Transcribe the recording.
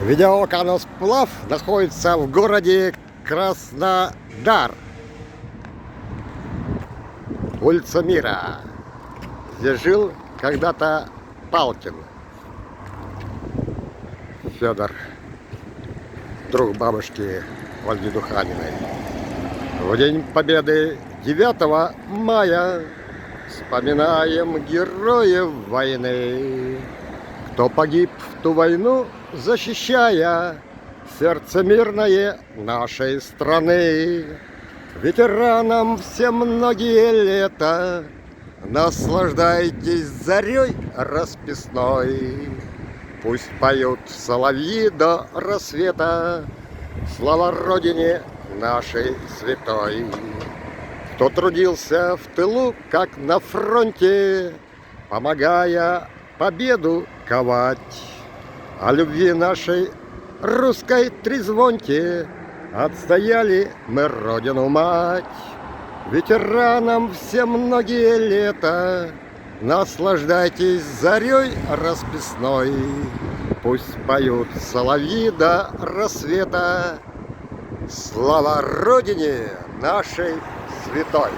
Видеоканал «Сплав» находится в городе Краснодар. Улица Мира. Здесь жил когда-то Палкин Федор, друг бабушки Ольги Духаниной. В день Победы 9 мая вспоминаем героев войны, кто погиб в ту войну, защищая сердце мирное нашей страны. Ветеранам все многие лета, наслаждайтесь зарей расписной. Пусть поют соловьи до рассвета слава Родине нашей святой. Кто трудился в тылу, как на фронте, помогая победу ковать, о любви нашей русской трезвоньте отстояли мы Родину-мать. Ветеранам все многие лета, наслаждайтесь зарей расписной. Пусть поют соловьи до рассвета слава Родине нашей святой.